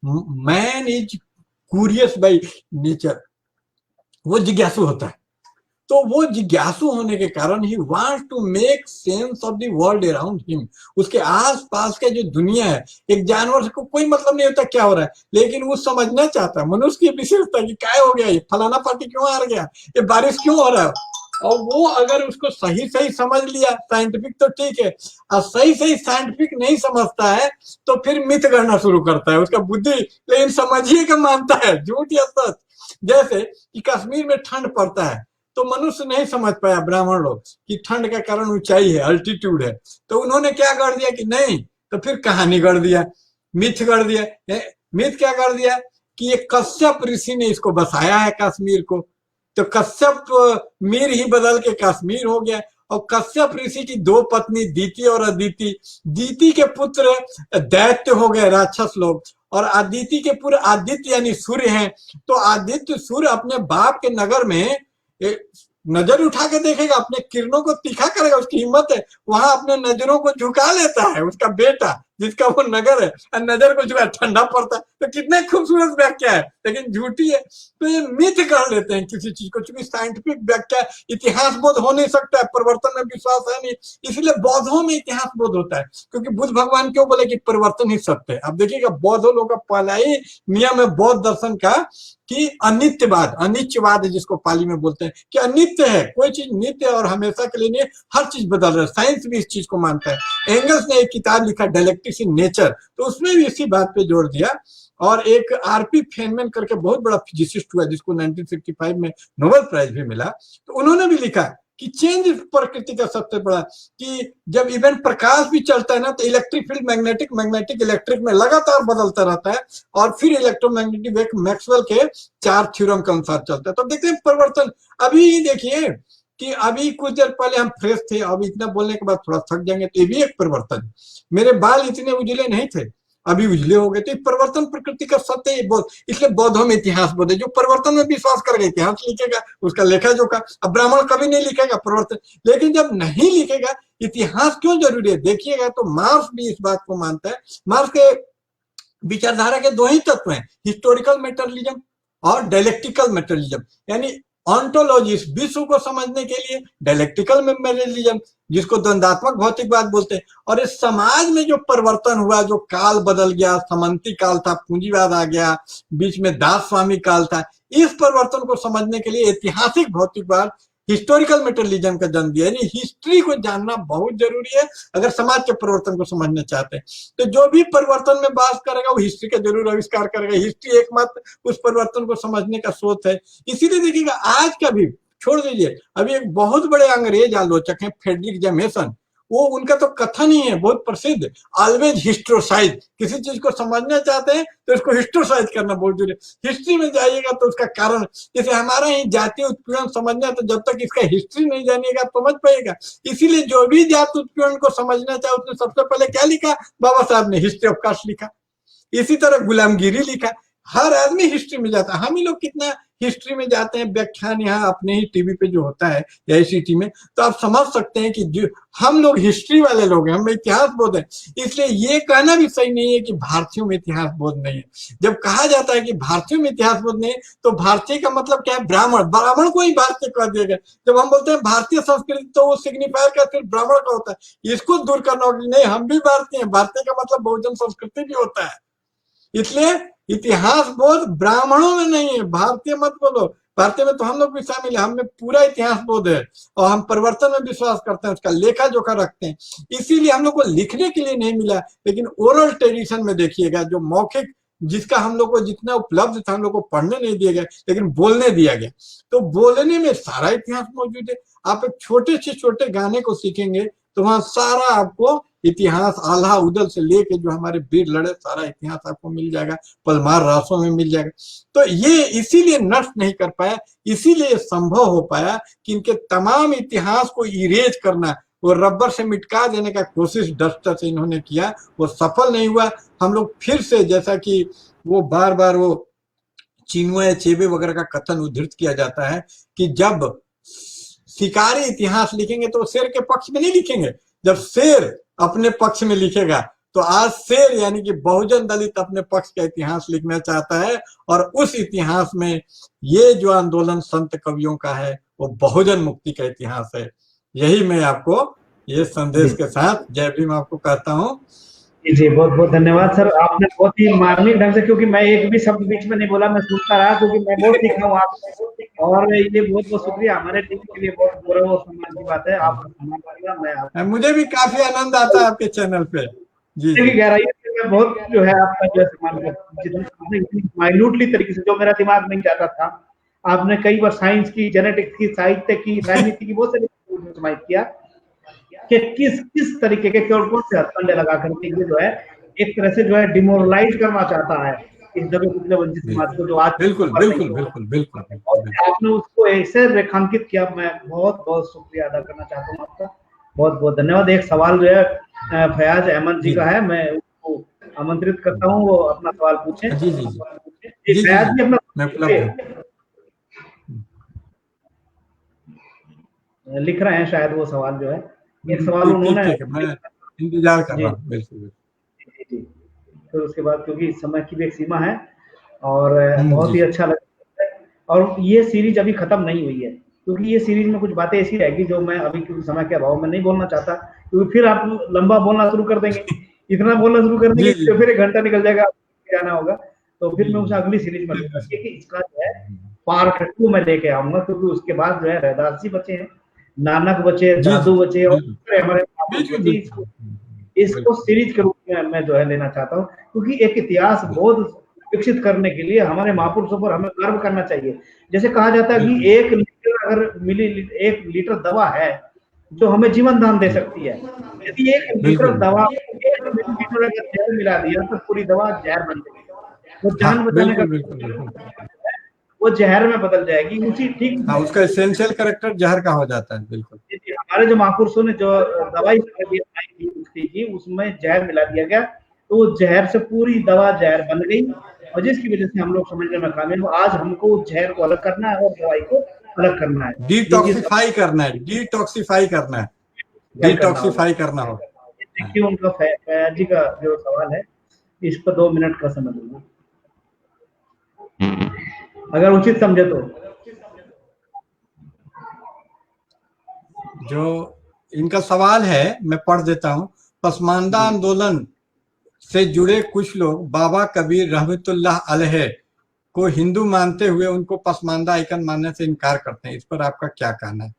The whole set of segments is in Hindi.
Man is curious by nature, वो जिज्ञासु होता है। तो वो जिज्ञासु होने के कारण ही wants to make sense of the world around him. उसके आसपास का जो दुनिया है, एक जानवर को कोई मतलब नहीं होता क्या हो रहा है, लेकिन वो समझना चाहता है। मनुष्य की विशेषता कि क्या हो गया, ये फलाना पार्टी क्यों हार गया, ये बारिश क्यों हो रहा है। और वो अगर उसको सही सही समझ लिया साइंटिफिक तो ठीक है, और सही सही साइंटिफिक नहीं समझता है तो फिर मिथ गढ़ना शुरू करता है उसका बुद्धि, लेकिन समझिए कि मानता है झूठ या सच। जैसे कि कश्मीर में ठंड पड़ता है, तो मनुष्य नहीं समझ पाया, ब्राह्मण लोग, कि ठंड का कारण ऊंचाई है, अल्टीट्यूड है। तो उन्होंने क्या गढ़ दिया कि नहीं, तो फिर कहानी गढ़ दिया, मिथ गढ़ दिया। मिथ क्या गढ़ दिया कि ये कश्यप ऋषि ने इसको बसाया है कश्मीर को, तो कश्यप मीर ही बदल के कश्मीर हो गया। और कश्यप ऋषि की दो पत्नी दीति और अदिति, दीति के पुत्र दैत्य हो गए, राक्षस लोग, और आदिति के पुत्र आदित्य यानी सूर्य हैं। तो आदित्य सूर्य अपने बाप के नगर में नजर उठा के देखेगा, अपने किरणों को तीखा करेगा, उसकी हिम्मत है, वहां अपने नजरों को झुका लेता है उसका बेटा जिसका वो नगर है, और नजर को झुका, ठंडा पड़ता है। तो कितने खूबसूरत व्याख्या है, लेकिन झूठी है। तो ये मिथ कर लेते हैं किसी चीज को, क्योंकि साइंटिफिक व्याख्या, इतिहास बोध हो नहीं सकता है, परिवर्तन में विश्वास है नहीं, इसलिए बौद्धों में इतिहास बोध होता है। क्योंकि बुद्ध भगवान क्यों बोले कि परिवर्तन ही सत्य है। अब देखिएगा बौद्धों लोगों का पहला ही नियम है बौद्ध दर्शन का कि अनित्यवाद, अनित्यवाद जिसको पाली में बोलते हैं कि अनित्य है, कोई चीज नित्य और हमेशा के लिए नहीं, हर चीज बदल रहा है। साइंस भी इस चीज को मानता है। एंगल्स ने एक किताब लिखा डायलेक्टिक्स इन नेचर, तो उसमें भी इसी बात पे जोड़ दिया। और एक आरपी फेनमैन करके बहुत बड़ा फिजिसिस्ट हुआ जिसको 1965 में नोबेल प्राइज भी मिला, तो उन्होंने भी लिखा कि चेंज प्रकृति का सबसे बड़ा, कि जब इवन प्रकाश भी चलता है ना, तो electric field magnetic, magnetic electric में लगातार बदलता रहता है, और फिर इलेक्ट्रोमैग्नेटिक वेव मैक्सवेल के 4 थ्योरम के अनुसार चलता है। तो देखते हैं परिवर्तन। अभी देखिए कि अभी कुछ देर पहले हम फ्रेश थे, अब इतना बोलने के बाद थोड़ा थक जाएंगे, तो ये भी एक परिवर्तन है। मेरे बाल इतने उजले नहीं थे, अभी उजले हो गए, तो परिवर्तन प्रकृति का सत्य है। इसलिए बौद्धों में इतिहास बोध है, जो परिवर्तन में विश्वास करेगा इतिहास लिखेगा, उसका लेखा जोखा। अब ब्राह्मण कभी नहीं लिखेगा परिवर्तन, लेकिन जब नहीं लिखेगा इतिहास क्यों जरूरी है देखिएगा, तो मार्क्स भी इस बात को मानता है। मार्क्स के विचारधारा के दो ही तत्व हैं, हिस्टोरिकल मेटेरियलिज्म और डायलेक्टिकल मेटेरियलिज्म। यानी ऑन्टोलॉजिस्ट विश्व को समझने के लिए डायलेक्टिकल मेटेरियलिज्म, जिसको द्वंदात्मक भौतिकवाद बोलते हैं। और इस समाज में जो परिवर्तन हुआ, जो काल बदल गया, सामंती काल था, पूंजीवाद आ गया, बीच में दास स्वामी काल था, इस परिवर्तन को समझने के लिए ऐतिहासिक भौतिकवाद, हिस्टोरिकल मेटेरियलिज्म का जन्म दिया। यानी हिस्ट्री को जानना बहुत जरूरी है अगर समाज के परिवर्तन को समझना चाहते हैं। तो जो भी परिवर्तन में बात करेगा वो हिस्ट्री का जरूर आविष्कार करेगा। हिस्ट्री एकमात्र उस परिवर्तन को समझने का स्रोत है। इसीलिए देखिएगा आज का भी छोड़ दीजिए, अभी एक बहुत बड़े अंग्रेज आलोचक हैं फ्रेडरिक जेमेसन, वो उनका तो कथन ही है बहुत प्रसिद्ध, ऑलवेज हिस्ट्रोसाइज। किसी चीज को समझना चाहते हैं तो इसको हिस्ट्रोसाइज करना बहुत जरूरी है। हिस्ट्री में जाइएगा तो उसका कारण, जैसे हमारा ही जातीय उत्पीड़न समझना, तो जब तक इसका हिस्ट्री नहीं जानिएगा समझ पाएगा। इसीलिए जो भी जाति उत्पीड़न को समझना चाहे उसने सबसे पहले क्या लिखा, बाबा साहब ने हिस्ट्री ऑफ कास्ट लिखा। इसी तरह गुलामगिरी लिखा। हर आदमी हिस्ट्री में जाता है। हम ही लोग कितना हिस्ट्री में जाते हैं, व्याख्यान यहाँ अपने ही टीवी पे जो होता है या ICT में, तो आप समझ सकते हैं कि जो हम लोग हिस्ट्री वाले लोग हैं, हम इतिहास बोध है। इसलिए ये कहना भी सही नहीं है कि भारतीयों में इतिहास बोध नहीं है। जब कहा जाता है कि भारतीयों में इतिहास बोध नहीं है, तो भारतीय का मतलब क्या है, ब्राह्मण, ब्राह्मण को ही भारतीय कह दिया गया। जब हम बोलते हैं भारतीय संस्कृति, तो वो सिग्निफायर का सिर्फ ब्राह्मण का होता है। इसको दूर करना होगा, नहीं हम भी भारतीय हैं, भारतीय का मतलब बहुजन संस्कृति भी होता है। इसलिए इतिहास बोध ब्राह्मणों में नहीं है, भारतीय मत बोलो। भारतीय में तो हम लोग भी शामिल है, हमें पूरा इतिहास बोध है, और हम परिवर्तन में विश्वास करते हैं, उसका लेखा जोखा रखते हैं। इसीलिए हम लोग को लिखने के लिए नहीं मिला, लेकिन ओरल ट्रेडिशन में देखिएगा, जो मौखिक, जिसका हम लोग को जितना उपलब्ध था, हम लोग को पढ़ने नहीं दिया गया, लेकिन बोलने दिया गया। तो बोलने में सारा इतिहास मौजूद है। आप एक छोटे से छोटे गाने को सीखेंगे तो वहां सारा आपको इतिहास, आल्हा उदल से लेके जो हमारे वीर लड़े, सारा इतिहास आपको मिल जाएगा, पलमार रासों में मिल जाएगा। तो ये इसीलिए नष्ट नहीं कर पाया, इसीलिए संभव हो पाया कि इनके तमाम इतिहास को इरेज करना, वो रबर से मिटका देने का कोशिश डस्टर से इन्होंने किया, वो सफल नहीं हुआ। हम लोग फिर से, जैसा कि वो बार बार वो चिनुए चेबे वगैरह का कथन उद्धृत किया जाता है कि जब शिकारी इतिहास लिखेंगे तो शेर के पक्ष में नहीं लिखेंगे, जब शेर अपने पक्ष में लिखेगा तो आज शेर यानी कि बहुजन दलित अपने पक्ष का इतिहास लिखना चाहता है, और उस इतिहास में ये जो आंदोलन संत कवियों का है वो बहुजन मुक्ति का इतिहास है। यही मैं आपको ये संदेश के साथ जय भीम आपको कहता हूँ। जी बहुत बहुत धन्यवाद सर, आपने बहुत ही मार्मिक ढंग से, क्योंकि मैं एक भी शब्द बीच में नहीं बोला, मैं सुनता रहा, क्योंकि मैं बहुत सीखा हूँ आपसे, और ये बहुत बहुत शुक्रिया, हमारे टीम के लिए बहुत गौरव और सम्मान की बात है। आपका सम्मान करेगा मैं। मुझे भी काफी आनंद आता है आपके चैनल पे। जी जी। गहराई से मैं बहुत जो है आपका जो है सम्मान करता, जितना इतनी माइन्यूटली तरीके से जो मेरा दिमाग नहीं जाता था, आपने कई बार साइंस की, जेनेटिक्स की, साहित्य की, राजनीति की बहुत सारी समाहित किया कि किस किस तरीके के कौन से हथकंडे लगा करके ये जो है एक तरह से जो है डिमोरलाइज करना चाहता है इस दबे कुचले वंचित समाज को, जो आज बिल्कुल बिल्कुल बिल्कुल बिल्कुल, और आपने उसको ऐसे रेखांकित किया। मैं बहुत बहुत शुक्रिया अदा करना चाहता हूँ आपका, बहुत बहुत धन्यवाद। एक सवाल जो है फयाज अहमद जी का है, मैं उसको आमंत्रित करता हूँ, वो अपना सवाल पूछे। जी जी जी फयाज जी अपना मैं उपलब्ध हूँ। लिख रहे हैं शायद वो सवाल जो है, एक सवाल उन्होंने, मैं इंतजार कर रहा हूँ। बिल्कुल जी। फिर उसके बाद, क्योंकि समय की भी एक सीमा है, और बहुत ही अच्छा लगा, और ये सीरीज अभी खत्म नहीं हुई है, क्योंकि ये सीरीज में कुछ बातें ऐसी रहेगी जो मैं अभी क्योंकि समय के अभाव में नहीं बोलना चाहता, क्योंकि फिर आप लंबा बोलना शुरू कर देंगे, इतना बोलना शुरू कर देंगे तो फिर 1 घंटा निकल जाएगा, जाना होगा, तो फिर मैं उसे अगली सीरीज में लूंगा, क्योंकि इसका जो है पार्ट 2 में लेके आऊंगा, क्योंकि उसके बाद जो है रैदास जी बचे हैं, नानक बचे, दादू बचे, और हमारे इसको सीरीज के रूप में मैं जो है लेना चाहता हूँ, क्योंकि एक इतिहास बोध विकसित करने के लिए हमारे महापुरुषों पर हमें गर्व करना चाहिए। जैसे कहा जाता है कि 1 लीटर अगर 1 लीटर दवा है जो हमें जीवन दान दे सकती है, यदि 1 लीटर दवा 1 मिलीलीटर अगर जहर मिला दिया तो पूरी दवा जहर बन जाएगी, वो जान बचाने का वो जहर में बदल जाएगी। उसी ठीक उसका एसेंशियल कैरेक्टर जहर का हो जाता है। बिल्कुल हमारे जो महापुरुषों ने जो दवाई थी उसमें जहर मिला दिया गया, तो वो जहर से पूरी दवा जहर बन गई, और जिसकी वजह से हम लोग समझने में कामयाब। आज हमको जहर को अलग करना है और दवाई को अलग करना है, डिटॉक्सिफाई करना है, डिटॉक्सिफाई करना है, डिटॉक्सिफाई करना हो। देखिए उनका फयाज जी का जो सवाल है, इस पर 2 मिनट का समय दूंगा, अगर उचित समझे तो। जो इनका सवाल है मैं पढ़ देता हूँ। पसमानदा आंदोलन से जुड़े कुछ लोग बाबा कबीर रहमतुल्लाह अलैह को हिंदू मानते हुए उनको पसमानदा आइकन मानने से इनकार करते हैं, इस पर आपका क्या कहना है?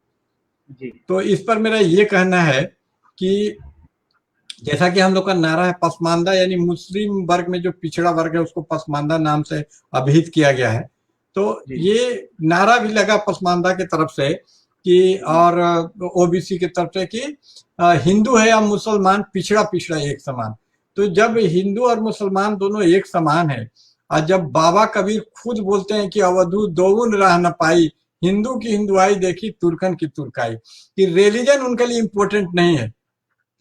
जी। तो इस पर मेरा ये कहना है कि जैसा कि हम लोग का नारा है पसमानदा, यानी मुस्लिम वर्ग में जो पिछड़ा वर्ग है उसको पसमानदा नाम से अभिहित किया गया है, तो ये नारा भी लगा पसमानदा की तरफ से कि, और ओबीसी की तरफ से कि हिंदू है या मुसलमान पिछड़ा पिछड़ा एक समान। तो जब हिंदू और मुसलमान दोनों एक समान है, और जब बाबा कबीर खुद बोलते हैं कि अवधू दोउन राह न पाई, हिंदू की हिंदुआई देखी तुर्कन की तुर्काई, कि रिलीजन उनके लिए इम्पोर्टेंट नहीं है,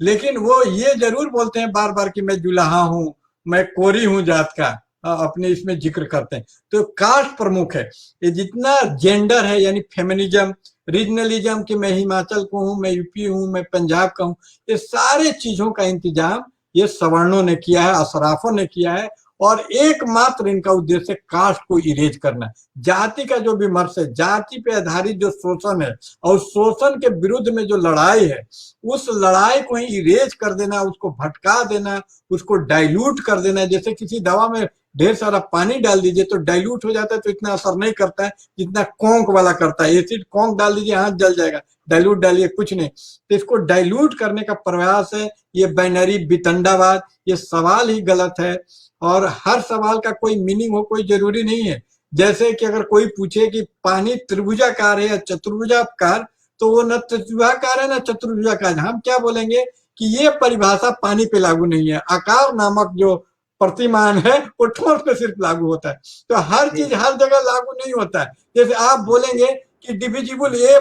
लेकिन वो ये जरूर बोलते हैं बार बार कि मैं जुलाहा हूँ, मैं कोरी हूँ जात का, अपने इसमें जिक्र करते हैं। तो कास्ट प्रमुख है, ये जितना जेंडर है यानी फेमिनिज्म, रीजनलिज्म कि मैं हिमाचल को हूँ, मैं यूपी हूँ, मैं पंजाब का हूँ, ये सारे चीजों का इंतजाम ये सवर्णों ने किया है, अशराफों ने किया है, और एकमात्र इनका उद्देश्य कास्ट को इरेज करना है। जाति का जो विमर्श है, जाति पे आधारित जो शोषण है और शोषण के विरुद्ध में जो लड़ाई है, उस लड़ाई को ही इरेज कर देना, उसको भटका देना, उसको डाइल्यूट कर देना। जैसे किसी दवा में ढेर सारा पानी डाल दीजिए तो डाइल्यूट हो जाता है, तो इतना असर नहीं करता है जितना कोंक वाला करता है। एसिड कोंक डाल दीजिए हाथ जल जाएगा, डाइल्यूट डालिए कुछ नहीं। तो इसको डाइल्यूट करने का प्रयास है ये बैनरी वितंडावाद, ये सवाल ही गलत है, और हर सवाल का कोई मीनिंग हो कोई जरूरी नहीं है। जैसे कि अगर कोई पूछे कि पानी त्रिभुजाकार है या चतुर्भुजाकार, तो वो न त्रिभुजाकार है न चतुर्भुजाकार, हम क्या बोलेंगे कि ये परिभाषा पानी पे लागू नहीं है, आकार नामक जो प्रतिमान है वो ठोस पे सिर्फ लागू होता है। तो हर चीज हर जगह लागू नहीं होता है। जैसे आप बोलेंगे कि डिविजिबल ए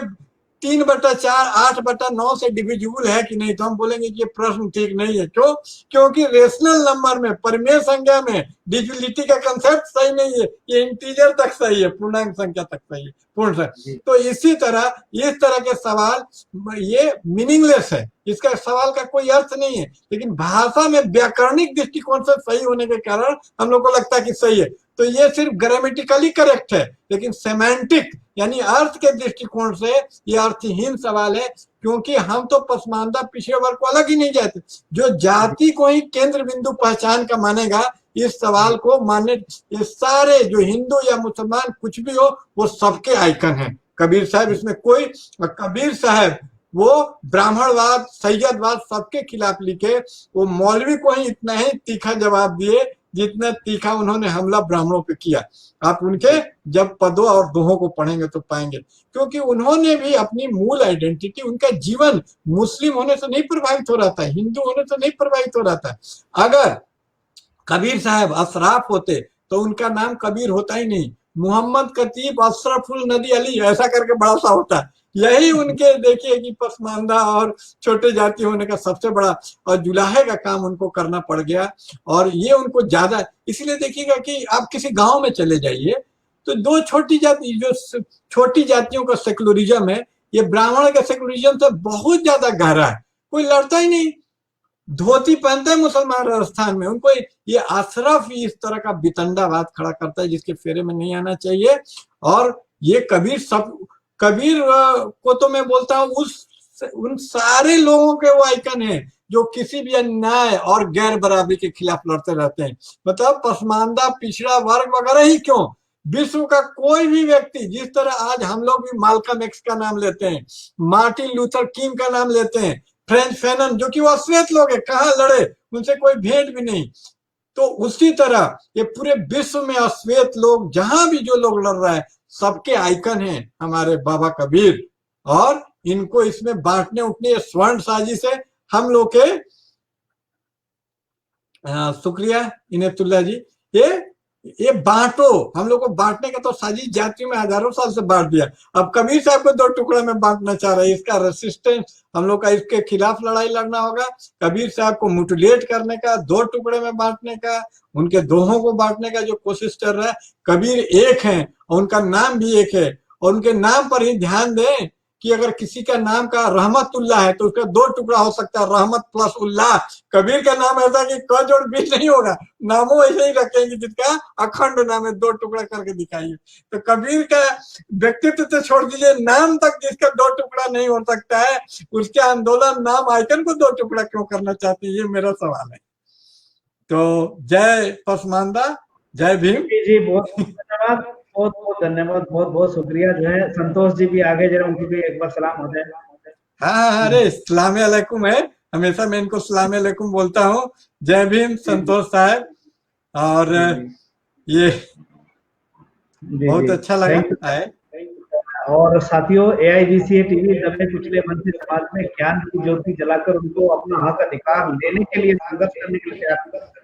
3/4 8/9 से डिविजिबल है कि नहीं, तो हम बोलेंगे कि ये प्रश्न ठीक नहीं है। क्यों? क्योंकि रेशनल नंबर में, परिमेय संख्या में डिविजिबिलिटी का कंसेप्ट सही नहीं है। ये इंटीजर तक सही है, पूर्णांक संख्या तक सही है, पूर्ण संख्या। तो इसी तरह इस तरह के सवाल ये मीनिंगलेस है, इसका सवाल का कोई अर्थ नहीं है। लेकिन भाषा में व्याकरणिक दृष्टिकोण से सही होने के कारण हम लोग को लगता है कि सही है। तो ये सिर्फ ग्रामेटिकली करेक्ट है, लेकिन सेमेंटिक यानी अर्थ के दृष्टिकोण से ये अर्थहीन सवाल है। क्योंकि हम तो पसमानदा पिछड़े वर्ग को अलग ही नहीं जाते। जो जाति को ही केंद्र बिंदु पहचान का मानेगा, इस सवाल को मानने, ये सारे जो हिंदू या मुसलमान कुछ भी हो, वो सबके आइकन हैं। कबीर साहब इसमें कोई, कबीर साहब वो ब्राह्मणवाद, सैयदवाद सबके खिलाफ लिखे। वो मौलवी को ही इतना ही तीखा जवाब दिए जितना तीखा उन्होंने हमला ब्राह्मणों पे किया। आप उनके जब पदों और दोहों को पढ़ेंगे तो पाएंगे, क्योंकि उन्होंने भी अपनी मूल आइडेंटिटी, उनका जीवन मुस्लिम होने से नहीं प्रभावित हो रहा था, हिंदू होने से नहीं प्रभावित हो रहा था। अगर कबीर साहब अशराफ होते तो उनका नाम कबीर होता ही नहीं, मोहम्मद कतीब अशरफुल नदी अली ऐसा करके बड़ा सा होता। यही उनके देखिए कि पसमानदा और छोटे जाति होने का सबसे बड़ा और जुलाहे का काम उनको करना पड़ गया। और ये उनको ज्यादा, इसलिए देखिएगा कि आप किसी गांव में चले जाइए तो दो छोटी जाति, जो छोटी जातियों का सेकुलरिज्म है, ये ब्राह्मण के सेकुलरिज्म से बहुत ज्यादा गहरा है। कोई लड़ता ही नहीं, धोती पहनते हैं मुसलमान राजस्थान में, उनको ये अशरफ इस तरह का बितंडावाद खड़ा करता है जिसके फेरे में नहीं आना चाहिए। और ये कबीर को तो मैं बोलता हूँ उन सारे लोगों के वो आइकन है जो किसी भी अन्याय और गैर बराबरी के खिलाफ लड़ते रहते हैं। मतलब पसमानदा, पिछड़ा वर्ग वगैरह ही क्यों, विश्व का कोई भी व्यक्ति, जिस तरह आज हम लोग भी माल्कम एक्स का नाम लेते हैं, मार्टिन लूथर किंग का नाम लेते हैं, फ्रेंच फैनन, जो कि वो अश्वेत लोग है, कहाँ लड़े, उनसे कोई भेंट भी नहीं। तो उसी तरह ये पूरे विश्व में अश्वेत लोग, जहां भी जो लोग लड़ रहा है, सबके आइकन हैं हमारे बाबा कबीर। और इनको इसमें बांटने उठने स्वर्ण साजिश है हम लोग के। शुक्रिया इनेतुल्ला जी, ये बांटो, हम लोग को बांटने का तो साजिश जातियों में हजारों साल से बांट दिया। अब कबीर साहब को 2 टुकड़े में बांटना चाह रहे हैं, इसका रेसिस्टेंस हम लोग का, इसके खिलाफ लड़ाई लड़ना होगा। कबीर साहब को म्यूटिलेट करने का, 2 टुकड़े में बांटने का, उनके दोहों को बांटने का जो कोशिश कर रहा है। कबीर एक है और उनका नाम भी एक है, और उनके नाम पर ही ध्यान दें कि अगर किसी का नाम का रहमतुल्लाह है तो उसका 2 टुकड़ा हो सकता है, रहमत प्लस उल्लाह। कबीर का नाम ऐसा कि क जोड़ भी नहीं होगा, नामों ऐसे ही रखेंगे जिसका अखंड नाम है, 2 टुकड़ा करके दिखाइए। तो कबीर का व्यक्तित्व तो छोड़ दीजिए, नाम तक जिसका 2 टुकड़ा नहीं हो सकता है, उसके आंदोलन नाम आइकन को 2 टुकड़ा क्यों करना चाहती है, ये मेरा सवाल है। तो जय पसमानदा, जय भीम जी। बहुत धन्यवाद, बहुत बहुत धन्यवाद, बहुत बहुत शुक्रिया। जो है संतोष जी भी आगे, जरा उनकी भी एक बार सलाम हो जाए। हाँ, अरे सलाम अलैकुम है, हमेशा मैं इनको सलाम अलैकुम बोलता हूँ। जय भीम संतोष साहब। और ये बहुत अच्छा लगा है। और साथियों, AIGCA TV दबे कुचले वंचित समाज में ज्ञान की ज्योति जलाकर उनको अपना हक अधिकार लेने के लिए, संघर्ष करने के लिए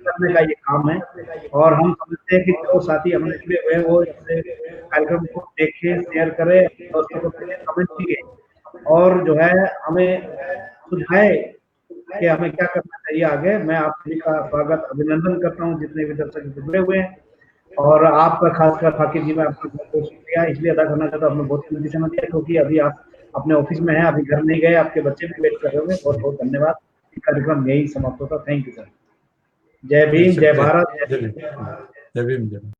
करने का ये काम है। और हम समझते हैं कि जो साथी हमने जुड़े हुए हैं वो इस कार्यक्रम को देखें, शेयर करें, दोस्तों को कमेंट कीजिए, और जो है हमें सुझाए कि हमें क्या करना चाहिए आगे। मैं आप सभी का स्वागत, अभिनंदन करता हूँ जितने भी दर्शक जुड़े हुए हैं। और आपका खासकर फाकिर जी, मैं आपका बहुत शुक्रिया इसलिए अदा करना चाहता हूँ, आपने बहुत कीमती समय दिया, क्योंकि अभी आप अपने ऑफिस में हैं, अभी घर नहीं गए, आपके बच्चे भी वेट कर रहे होंगे। बहुत बहुत धन्यवाद। कार्यक्रम यही समाप्त होता। Thank you sir. जय भीम, जय भारत, जय भीम, जय भीम।